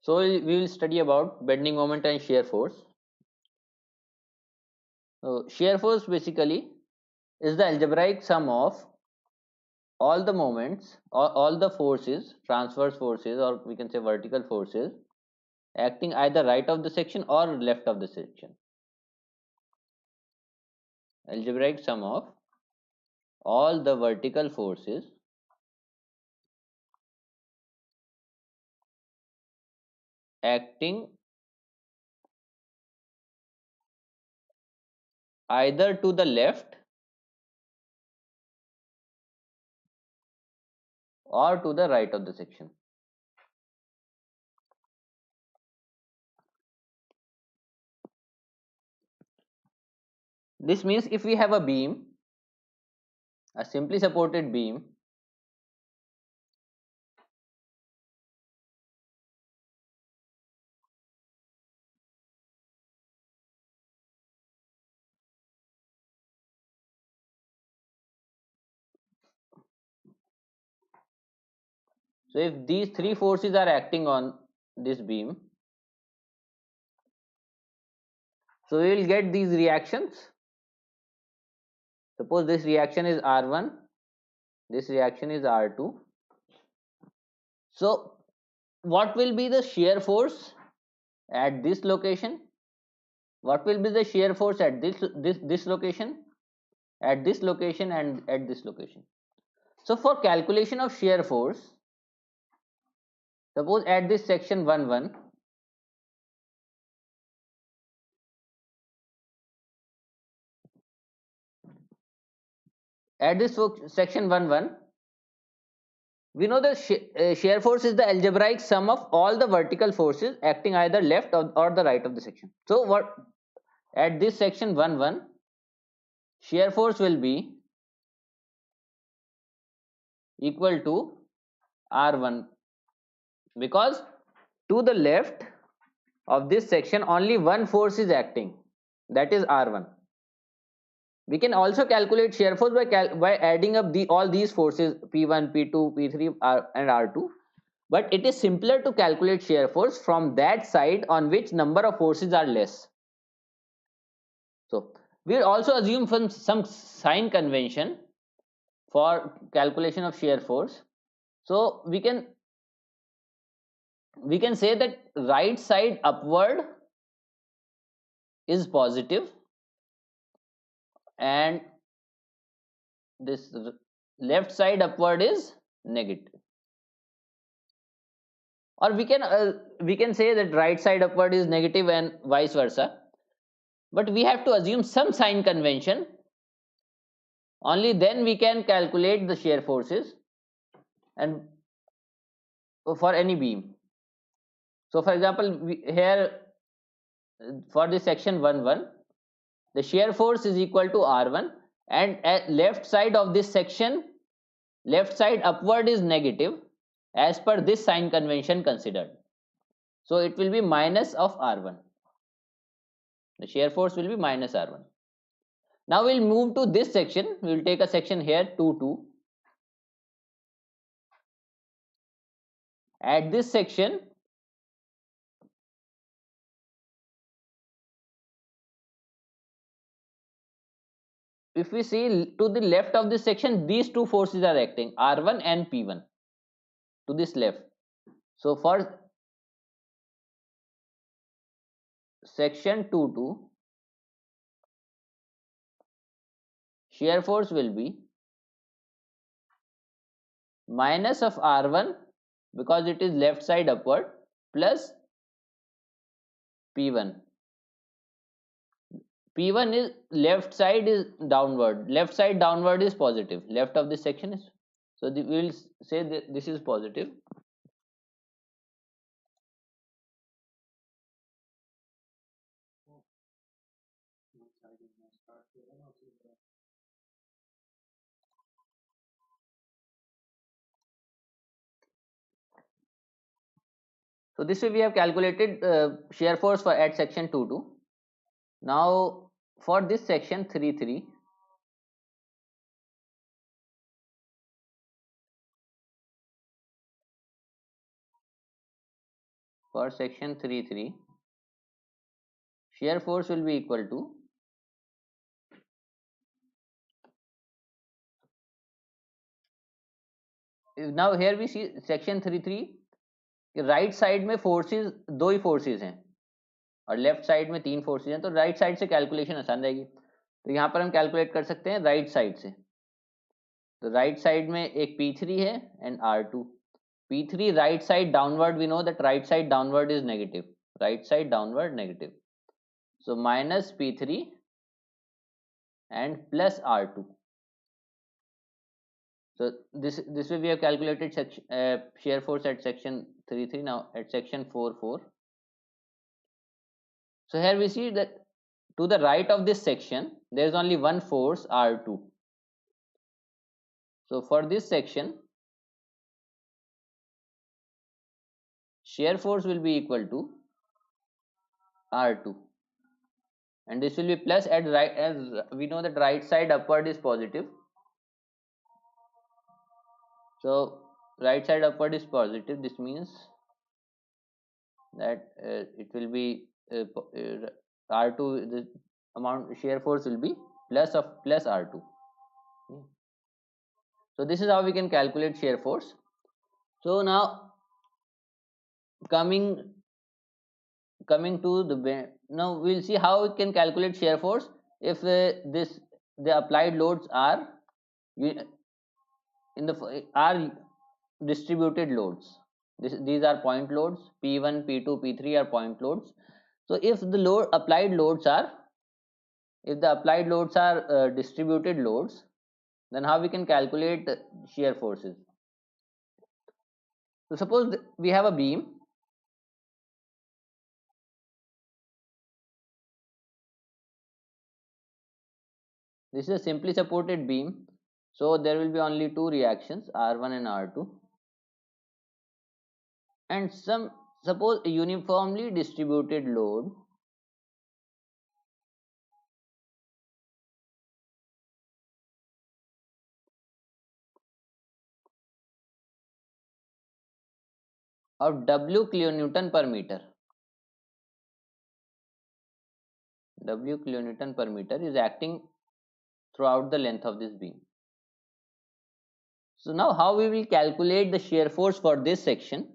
So we will study about bending moment and shear force. So shear force basically is the algebraic sum of all the moments or all the forces, transverse forces, or we can say vertical forces, acting either right of the section or left of the section. Algebraic sum of all the vertical forces acting either to the left or to the right of the section. This means if we have a beam, a simply supported beam, so if these three forces are acting on this beam, so we will get these reactions. Suppose this reaction is R1, this reaction is R2. So what will be the shear force at this location? What will be the shear force at this location, at this location, and at this location? So for calculation of shear force, suppose at this section 1 1, at this section 1 1, we know the shear force is the algebraic sum of all the vertical forces acting either left or the right of the section. So what at this section 1 1, shear force will be equal to R1, because to the left of this section only one force is acting, that is R1. We can also calculate shear force by adding up all these forces P1, P2, P3 and R2, but it is simpler to calculate shear force from that side on which number of forces are less. So we will also assume some sign convention for calculation of shear force. So we can say that right side upward is positive and this left side upward is negative, or we can say that right side upward is negative and vice versa, but we have to assume some sign convention. Only then we can calculate the shear forces and for any beam. So for example, here for this section 1 1, the shear force is equal to R1, and at left side of this section, left side upward is negative as per this sign convention considered. So it will be minus of R1. The shear force will be minus R1. Now we'll move to this section. We will take a section here 2 2. At this section, if we see to the left of this section, these two forces are acting, R1 and P1, to this left. So for section 2 2, shear force will be minus of R1 because it is left side upward plus P1. P1 is left side is downward. Left side downward is positive. Left of this section is, so we will say that this is positive. So this way we have calculated shear force for at section 2 2. Now for this section 3 3, for section 3.3, shear force will be equal to, now here we see section 3.3 right side में forces, दो ही forces हैं और left side में तीन forces हैं, तो right side से calculation आसान रहेगी। तो यहाँ पर हम कैलकुलेट कर सकते हैं राइट साइड से। तो राइट साइड में एक P3 है and R2। P3 right side downward, we know that right side downward is negative, right side downward negative, so minus P3 and plus R2. So this way we have calculated shear force at section 3.3. Now at section 4.4. So here we see that to the right of this section there is only one force R2. So for this section shear force will be equal to R2, and this will be plus at right, as we know that right side upward is positive. So right side upward is positive. This means that it will be R2, the amount shear force will be plus R2. So this is how we can calculate shear force. So now coming to the, now we'll see how we can calculate shear force if the applied loads are are distributed loads. These are point loads, P1, P2, P3 are point loads. So if the applied loads are distributed loads, then how we can calculate shear forces? So suppose we have a beam. This is a simply supported beam, so there will be only two reactions, R1 and R2, and suppose a uniformly distributed load of W kilonewton per meter. W kilonewton per meter is acting throughout the length of this beam. So now how we will calculate the shear force for this section?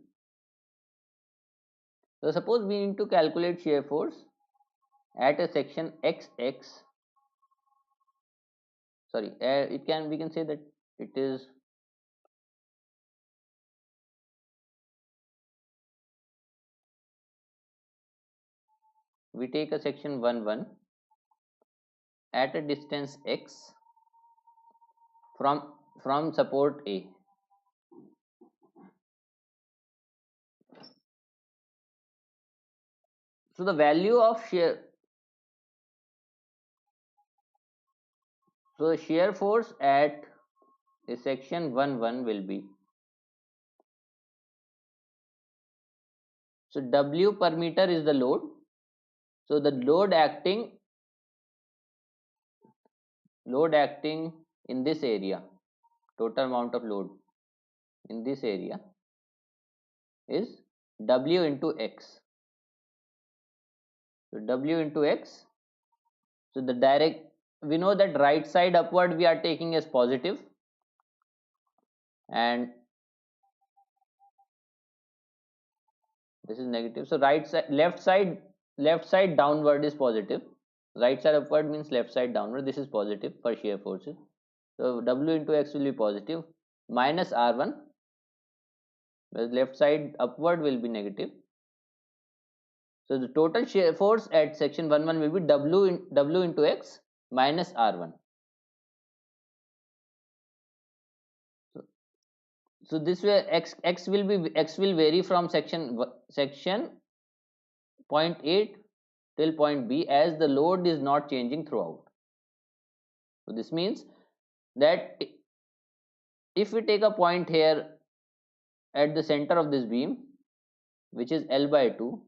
So suppose we need to calculate shear force at a section XX. Sorry, we can say that it is we take a section 1,1 at a distance x from support A. So the value of shear force at a section 1,1 will be, so W per meter is the load. So the load acting in this area, total amount of load in this area is W into X. So W into X. So the direct, we know that right side upward we are taking as positive, and this is negative. So left side downward is positive. Right side upward means left side downward. This is positive for shear forces. So W into X will be positive minus R1, whereas left side upward will be negative. So the total shear force at section 1,1 will be W into X minus R1. So this way X will vary from section point A till point B as the load is not changing throughout. So this means that if we take a point here at the center of this beam, which is L by 2,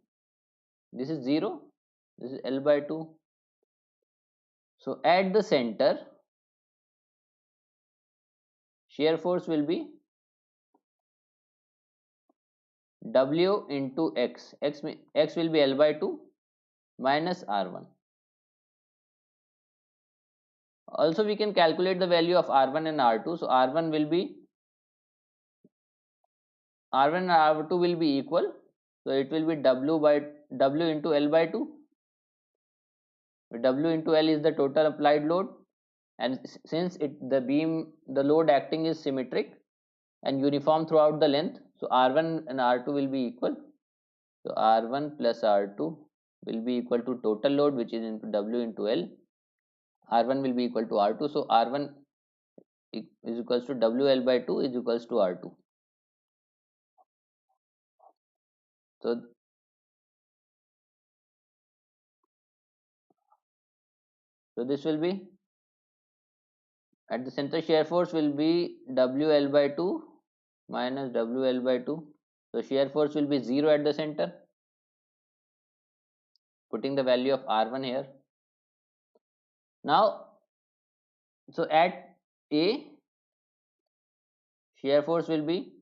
this is 0, this is L by 2. So at the center shear force will be W into X. X will be L by 2 minus R1. Also we can calculate the value of R1 and R2. So R1 will be, R1 and R2 will be equal. So it will be W into L by 2. W into L is the total applied load, and since the load acting is symmetric and uniform throughout the length, so R1 and R2 will be equal. So R1 plus R2 will be equal to total load, which is into W into L. R1 will be equal to R2. So R1 is equals to WL by 2 is equals to R2. So, this will be, at the center shear force will be WL by 2 minus WL by 2. So shear force will be 0 at the center. Putting the value of R1 here. Now, so at A, shear force will be,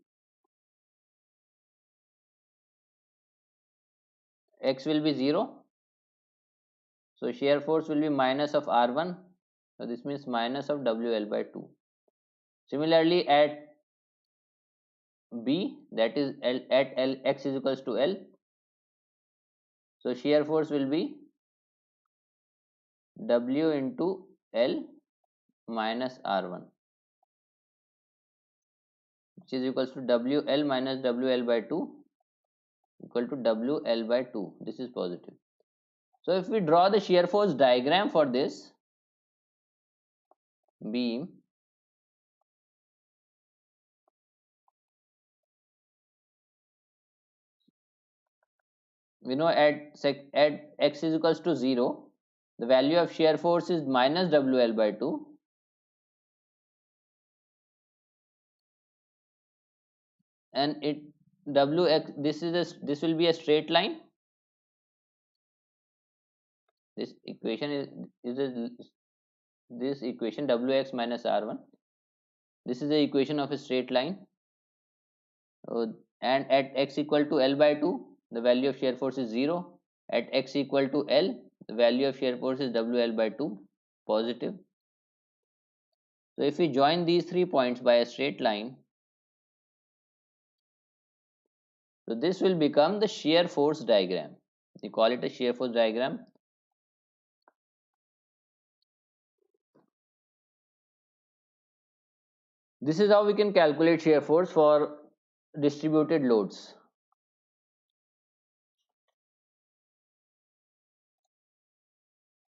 X will be 0. So shear force will be minus of R1. So this means minus of WL by 2. Similarly at B, that is at L, X is equals to L. So shear force will be W into L minus R1, which is equals to WL minus WL by 2 equal to WL by 2. This is positive. So if we draw the shear force diagram for this beam, we know at X is equals to 0, the value of shear force is minus WL by 2, and it WX, this will be a straight line. This equation this equation Wx minus R1. This is the equation of a straight line. And at X equal to L by 2, the value of shear force is 0. At X equal to L, the value of shear force is WL by 2, positive. So if we join these 3 points by a straight line, so this will become the shear force diagram. We call it a shear force diagram. This is how we can calculate shear force for distributed loads.